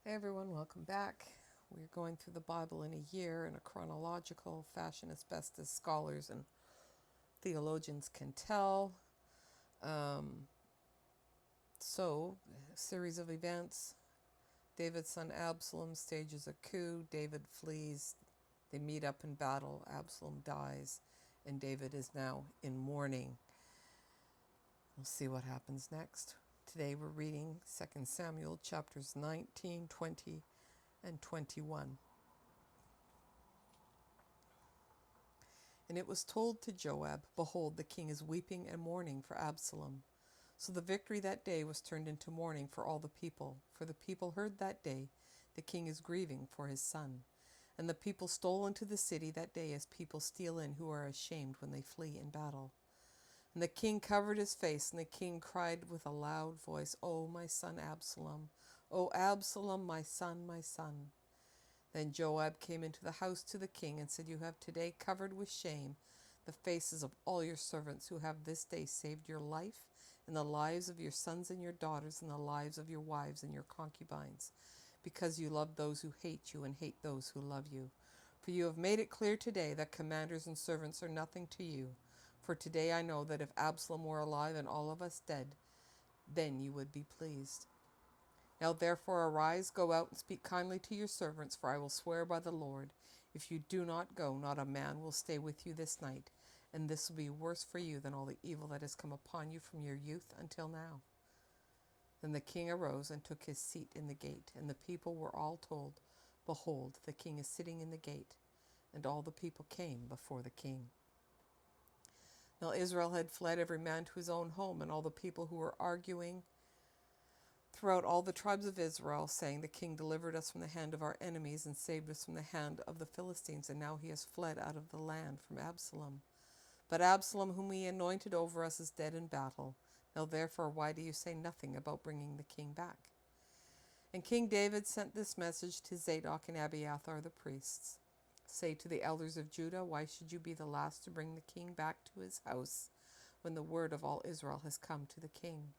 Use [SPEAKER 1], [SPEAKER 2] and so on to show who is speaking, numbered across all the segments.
[SPEAKER 1] Hey everyone, welcome back. We're going through the Bible in a year in a chronological fashion as best as scholars and theologians can tell. Um, Series of events. David's son Absalom stages a coup. David flees. They meet up in battle. Absalom dies, and David is now in mourning. We'll see what happens next. Today we're reading 2 Samuel chapters 19, 20, and 21. And it was told to Joab, Behold, the king is weeping and mourning for Absalom. So the victory that day was turned into mourning for all the people. For the people heard that day, the king is grieving for his son. And the people stole into the city that day as people steal in who are ashamed when they flee in battle. And the king covered his face, and the king cried with a loud voice, O my son Absalom, O Absalom, my son, my son. Then Joab came into the house to the king and said, You have today covered with shame the faces of all your servants who have this day saved your life and the lives of your sons and your daughters and the lives of your wives and your concubines, because you love those who hate you and hate those who love you. For you have made it clear today that commanders and servants are nothing to you. For today I know that if Absalom were alive and all of us dead, then you would be pleased. Now therefore arise, go out and speak kindly to your servants, for I will swear by the Lord, if you do not go, not a man will stay with you this night, and this will be worse for you than all the evil that has come upon you from your youth until now. Then the king arose and took his seat in the gate, and the people were all told, Behold, the king is sitting in the gate. And all the people came before the king. Now Israel had fled every man to his own home, and all the people who were arguing throughout all the tribes of Israel, saying, The king delivered us from the hand of our enemies and saved us from the hand of the Philistines, and now he has fled out of the land from Absalom. But Absalom, whom he anointed over us, is dead in battle. Now therefore, why do you say nothing about bringing the king back? And King David sent this message to Zadok and Abiathar the priests. Say to the elders of Judah, Why should you be the last to bring the king back to his house, when the word of all Israel has come to the king?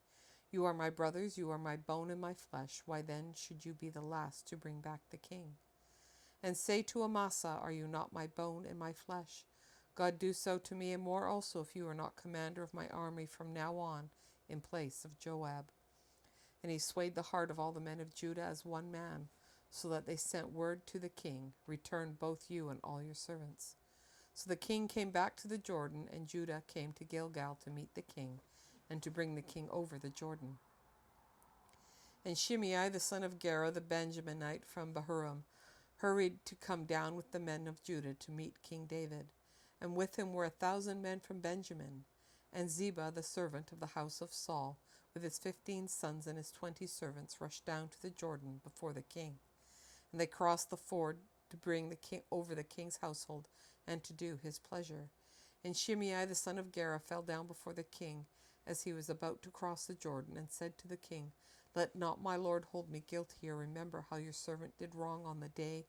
[SPEAKER 1] You are my brothers, you are my bone and my flesh. Why then should you be the last to bring back the king? And say to Amasa, Are you not my bone and my flesh? God do so to me and more also, if you are not commander of my army from now on, in place of Joab. And he swayed the heart of all the men of Judah as one man, so that they sent word to the king, Return both you and all your servants. So the king came back to the Jordan, and Judah came to Gilgal to meet the king, and to bring the king over the Jordan. And Shimei the son of Gera the Benjaminite from Bahurim hurried to come down with the men of Judah to meet King David. And with him were 1,000 men from Benjamin. And Ziba the servant of the house of Saul, with his 15 sons and his 20 servants, rushed down to the Jordan before the king. And they crossed the ford to bring the king over the king's household, and to do his pleasure. And Shimei the son of Gera fell down before the king, as he was about to cross the Jordan, and said to the king, Let not my lord hold me guilty, or remember how your servant did wrong on the day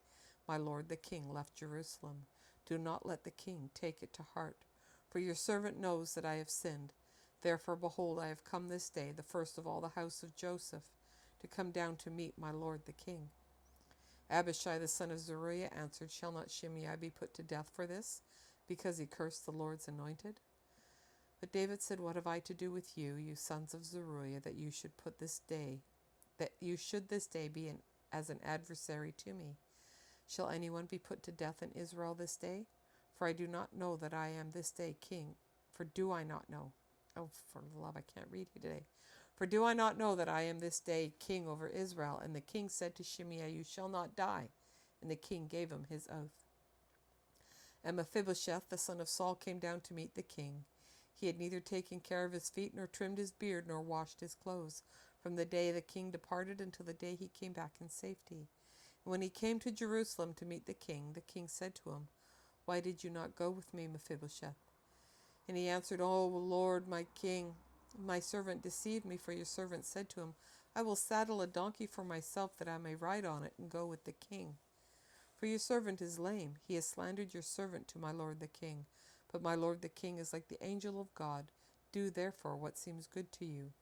[SPEAKER 1] my lord the king left Jerusalem. Do not let the king take it to heart, for your servant knows that I have sinned. Therefore, behold, I have come this day, the first of all the house of Joseph, to come down to meet my lord the king. Abishai the son of Zeruiah answered, Shall not Shimei be put to death for this, because he cursed the Lord's anointed? But David said, What have I to do with you, you sons of Zeruiah, that you should this day be as an adversary to me? Shall anyone be put to death in Israel this day? For I do not know that I am this day king. For do I not know? Oh, for love, I can't read here today. For do I not know that I am this day king over Israel? And the king said to Shimei, You shall not die. And the king gave him his oath. And Mephibosheth, the son of Saul, came down to meet the king. He had neither taken care of his feet, nor trimmed his beard, nor washed his clothes, from the day the king departed until the day he came back in safety. And when he came to Jerusalem to meet the king said to him, Why did you not go with me, Mephibosheth? And he answered, O Lord, my king, my servant deceived me, for your servant said to him, I will saddle a donkey for myself, that I may ride on it and go with the king. For your servant is lame. He has slandered your servant to my lord the king. But my lord the king is like the angel of God. Do therefore what seems good to you.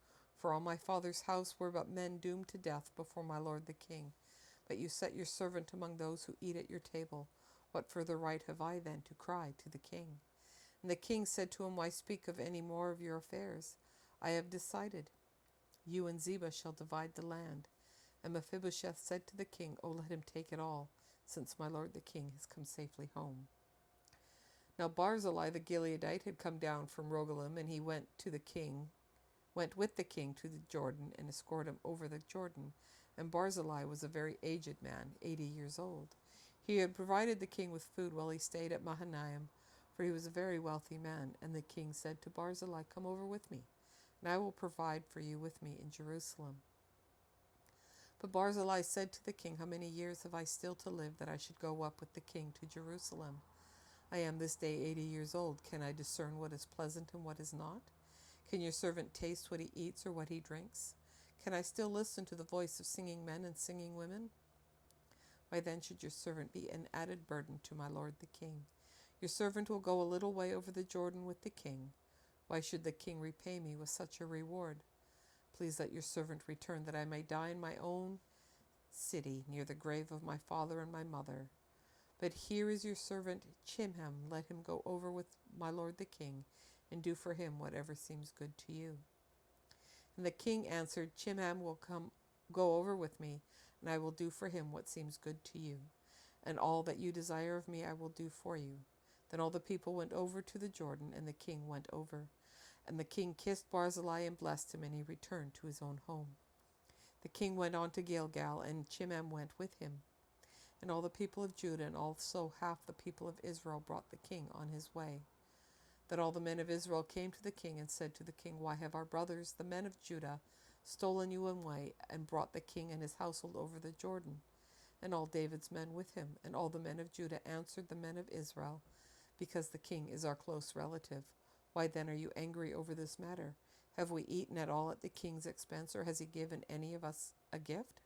[SPEAKER 1] For all my father's house were but men doomed to death before my lord the king. But you set your servant among those who eat at your table. What further right have I then to cry to the king?" And the king said to him, "Why speak of any more of your affairs? I have decided. You and Ziba shall divide the land." And Mephibosheth said to the king, "Oh, let him take it all, since my lord the king has come safely home." Now Barzillai the Gileadite had come down from Rogelim, and he went with the king to the Jordan, and escorted him over the Jordan. And Barzillai was a very aged man, 80 years old. He had provided the king with food while he stayed at Mahanaim, for he was a very wealthy man. And the king said to Barzillai, "Come over with me, and I will provide for you with me in Jerusalem." But Barzillai said to the king, "How many years have I still to live, that I should go up with the king to Jerusalem? I am this day 80 years old. Can I discern what is pleasant and what is not? Can your servant taste what he eats or what he drinks? Can I still listen to the voice of singing men and singing women? Why then should your servant be an added burden to my lord the king? Your servant will go a little way over the Jordan with the king. Why should the king repay me with such a reward? Please let your servant return, that I may die in my own city, near the grave of my father and my mother. But here is your servant Chimham. Let him go over with my lord the king, and do for him whatever seems good to you." And the king answered, "Chimham will go over with me, and I will do for him what seems good to you. And all that you desire of me I will do for you." Then all the people went over to the Jordan, and the king went over. And the king kissed Barzillai and blessed him, and he returned to his own home. The king went on to Gilgal, and Chimham went with him. And all the people of Judah, and also half the people of Israel, brought the king on his way. Then all the men of Israel came to the king and said to the king, "Why have our brothers, the men of Judah, stolen you away and brought the king and his household over the Jordan, and all David's men with him?" And all the men of Judah answered the men of Israel, "Because the king is our close relative. Why then are you angry over this matter? Have we eaten at all at the king's expense, or has he given any of us a gift?"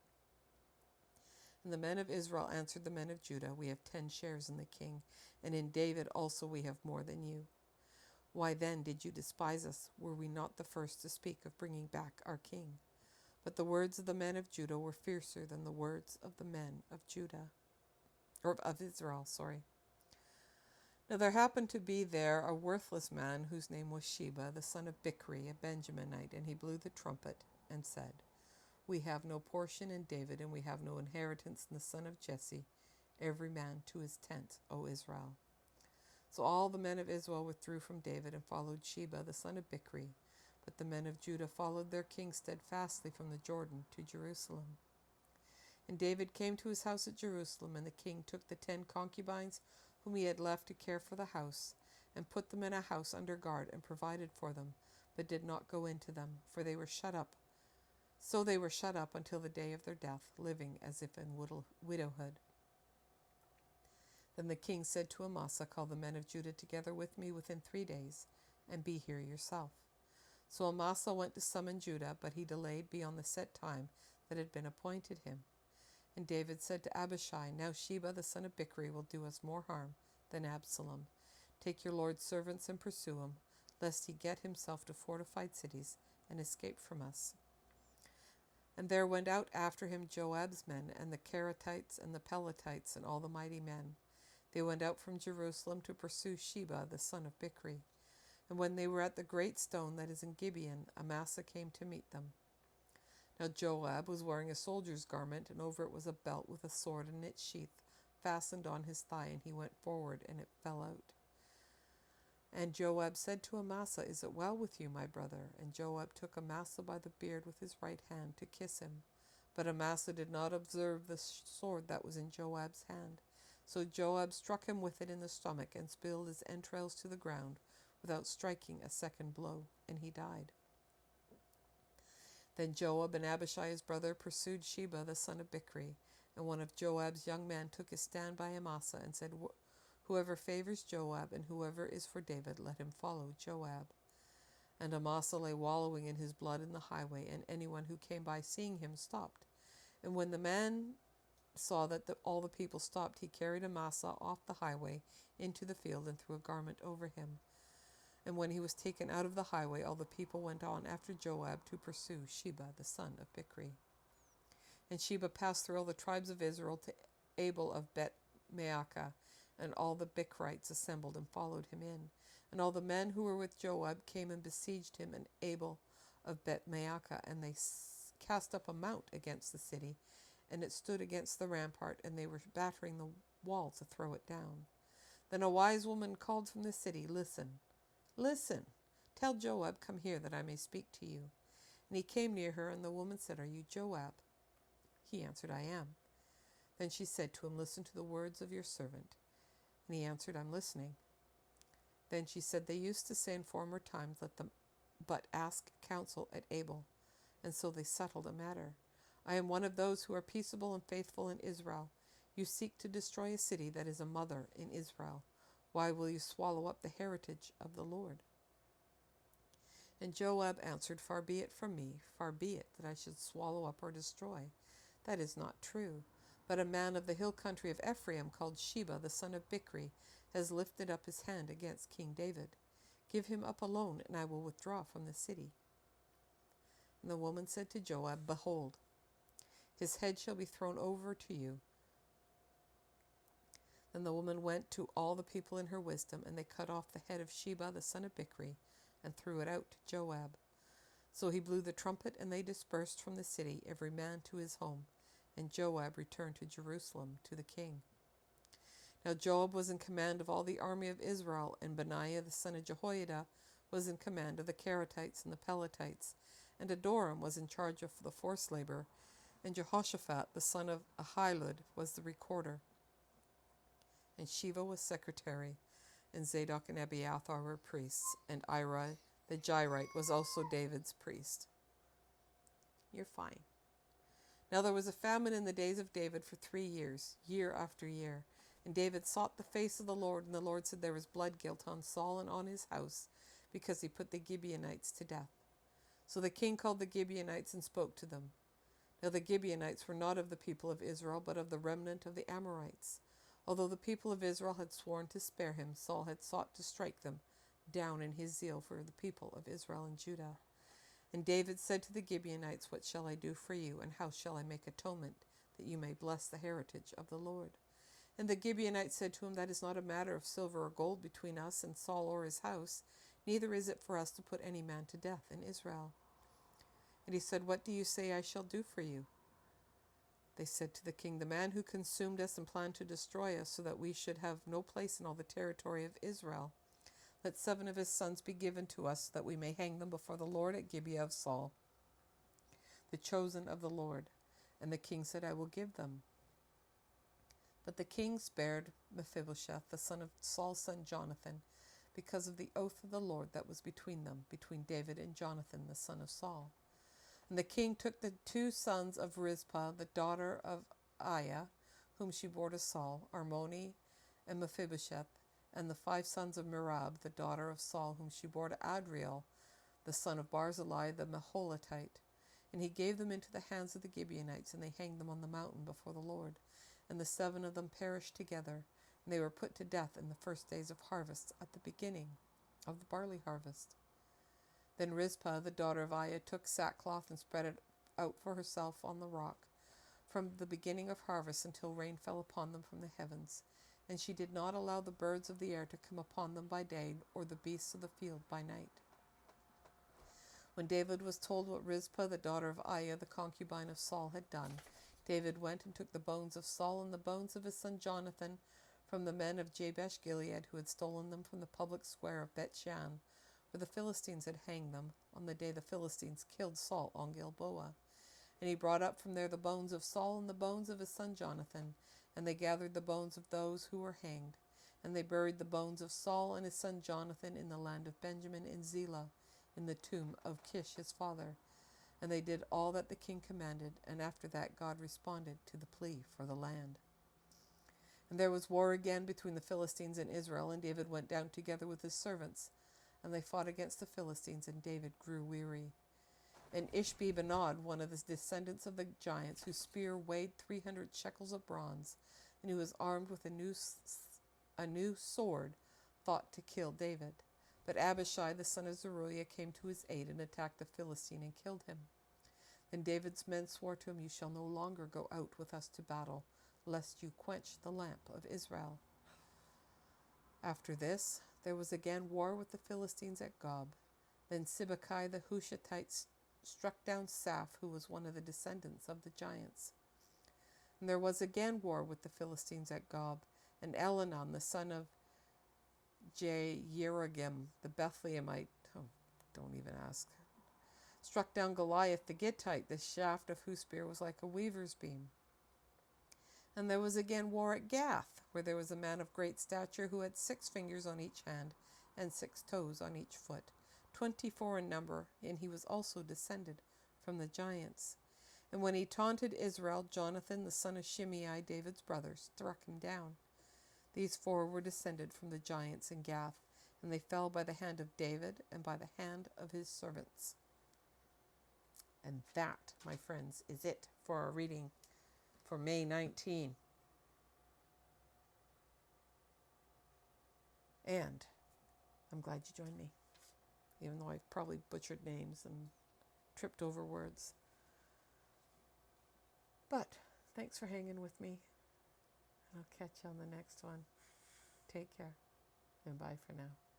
[SPEAKER 1] And the men of Israel answered the men of Judah, "We have 10 shares in the king, and in David also we have more than you. Why then did you despise us? Were we not the first to speak of bringing back our king?" But the words of the men of Judah were fiercer than the words of the men of Judah, or of Israel, Now there happened to be there a worthless man whose name was Sheba, the son of Bichri, a Benjaminite, and he blew the trumpet and said, "We have no portion in David, and we have no inheritance in the son of Jesse. Every man to his tent, O Israel." So all the men of Israel withdrew from David and followed Sheba, the son of Bichri. But the men of Judah followed their king steadfastly from the Jordan to Jerusalem. And David came to his house at Jerusalem, and the king took the 10 concubines whom he had left to care for the house, and put them in a house under guard, and provided for them, but did not go into them, for they were shut up. So they were shut up until the day of their death, living as if in widowhood. Then the king said to Amasa, "Call the men of Judah together with me within 3 days, and be here yourself." So Amasa went to summon Judah, but he delayed beyond the set time that had been appointed him. And David said to Abishai, "Now Sheba the son of Bichri will do us more harm than Absalom. Take your lord's servants and pursue him, lest he get himself to fortified cities and escape from us." And there went out after him Joab's men, and the Kerethites and the Peletites, and all the mighty men. They went out from Jerusalem to pursue Sheba the son of Bichri. And when they were at the great stone that is in Gibeon, Amasa came to meet them. Now Joab was wearing a soldier's garment, and over it was a belt with a sword in its sheath fastened on his thigh, and he went forward, and it fell out. And Joab said to Amasa, "Is it well with you, my brother?" And Joab took Amasa by the beard with his right hand to kiss him. But Amasa did not observe the sword that was in Joab's hand. So Joab struck him with it in the stomach, and spilled his entrails to the ground, without striking a second blow, and he died. Then Joab and Abishai his brother pursued Sheba the son of Bichri, and one of Joab's young men took his stand by Amasa and said, "Whoever favors Joab and whoever is for David, let him follow Joab." And Amasa lay wallowing in his blood in the highway, and anyone who came by seeing him stopped. And when the man saw that all the people stopped, he carried Amasa off the highway into the field and threw a garment over him. And when he was taken out of the highway, all the people went on after Joab to pursue Sheba the son of Bichri. And Sheba passed through all the tribes of Israel to Abel of Bet-Maacah, and all the Bichrites assembled and followed him in. And all the men who were with Joab came and besieged him and Abel of Bet-Maacah, and they cast up a mount against the city, and it stood against the rampart, and they were battering the wall to throw it down. Then a wise woman called from the city, Listen, listen, tell Joab, come here, that I may speak to you. And he came near her, and the woman said, Are you Joab? He answered, I am. Then she said to him, Listen to the words of your servant. And he answered, I'm listening. Then she said, They used to say in former times, Let them but ask counsel at Abel. And so they settled a matter. I am one of those who are peaceable and faithful in Israel. You seek to destroy a city that is a mother in Israel. Why will you swallow up the heritage of the Lord? And Joab answered, Far be it from me, far be it that I should swallow up or destroy. That is not true. But a man of the hill country of Ephraim, called Sheba, the son of Bichri, has lifted up his hand against King David. Give him up alone, and I will withdraw from the city. And the woman said to Joab, Behold, his head shall be thrown over to you. Then the woman went to all the people in her wisdom, and they cut off the head of Sheba, the son of Bichri, and threw it out to Joab. So he blew the trumpet, and they dispersed from the city, every man to his home. And Joab returned to Jerusalem to the king. Now Joab was in command of all the army of Israel, and Benaiah the son of Jehoiada was in command of the Keretites and the Peletites, and Adoram was in charge of the forced labor, and Jehoshaphat the son of Ahilud was the recorder. And Sheva was secretary, and Zadok and Abiathar were priests, and Ira the Jairite was also David's priest. You're fine. Now there was a famine in the days of David for 3 years, year after year. And David sought the face of the Lord, and the Lord said there was blood guilt on Saul and on his house, because he put the Gibeonites to death. So the king called the Gibeonites and spoke to them. Now the Gibeonites were not of the people of Israel, but of the remnant of the Amorites. Although the people of Israel had sworn to spare him, Saul had sought to strike them down in his zeal for the people of Israel and Judah. And David said to the Gibeonites, What shall I do for you, and how shall I make atonement, that you may bless the heritage of the Lord? And the Gibeonites said to him, That is not a matter of silver or gold between us and Saul or his house, neither is it for us to put any man to death in Israel. And he said, What do you say I shall do for you? They said to the king, The man who consumed us and planned to destroy us, so that we should have no place in all the territory of Israel. Let 7 of his sons be given to us, so that we may hang them before the Lord at Gibeah of Saul, the chosen of the Lord. And the king said, I will give them. But the king spared Mephibosheth, the son of Saul's son Jonathan, because of the oath of the Lord that was between them, between David and Jonathan, the son of Saul. And the king took the 2 sons of Rizpah, the daughter of Aiah, whom she bore to Saul, Armoni and Mephibosheth, and the 5 sons of Merab, the daughter of Saul, whom she bore to Adriel, the son of Barzillai the Meholatite. And he gave them into the hands of the Gibeonites, and they hanged them on the mountain before the Lord. And the 7 of them perished together, and they were put to death in the first days of harvest, at the beginning of the barley harvest. Then Rizpah, the daughter of Aiah, took sackcloth and spread it out for herself on the rock, from the beginning of harvest until rain fell upon them from the heavens. And she did not allow the birds of the air to come upon them by day, or the beasts of the field by night. When David was told what Rizpah, the daughter of Aiah, the concubine of Saul, had done, David went and took the bones of Saul and the bones of his son Jonathan from the men of Jabesh Gilead, who had stolen them from the public square of Bethshan, where the Philistines had hanged them on the day the Philistines killed Saul on Gilboa. And he brought up from there the bones of Saul and the bones of his son Jonathan, and they gathered the bones of those who were hanged. And they buried the bones of Saul and his son Jonathan in the land of Benjamin in Zelah, in the tomb of Kish his father. And they did all that the king commanded, and after that God responded to the plea for the land. And there was war again between the Philistines and Israel, and David went down together with his servants, and they fought against the Philistines, and David grew weary. And Ishbi-Benob, one of the descendants of the giants, whose spear weighed 300 shekels of bronze, and who was armed with a new sword, thought to kill David. But Abishai, the son of Zeruiah, came to his aid and attacked the Philistine and killed him. And David's men swore to him, "You shall no longer go out with us to battle, lest you quench the lamp of Israel." After this, there was again war with the Philistines at Gob. Then Sibbecai the Hushathite struck down Saph, who was one of the descendants of the giants. And there was again war with the Philistines at Gob, and Elhanan, the son of Jehoiarib, the Bethlehemite, don't even ask, struck down Goliath the Gittite, the shaft of whose spear was like a weaver's beam. And there was again war at Gath, where there was a man of great stature who had 6 fingers on each hand and 6 toes on each foot, 24 in number, and he was also descended from the giants. And when he taunted Israel, Jonathan, the son of Shimei, David's brother, struck him down. These 4 were descended from the giants in Gath, and they fell by the hand of David and by the hand of his servants. And that, my friends, is it for our reading for May 19. And I'm glad you joined me, even though I've probably butchered names and tripped over words. But thanks for hanging with me. I'll catch you on the next one. Take care, and bye for now.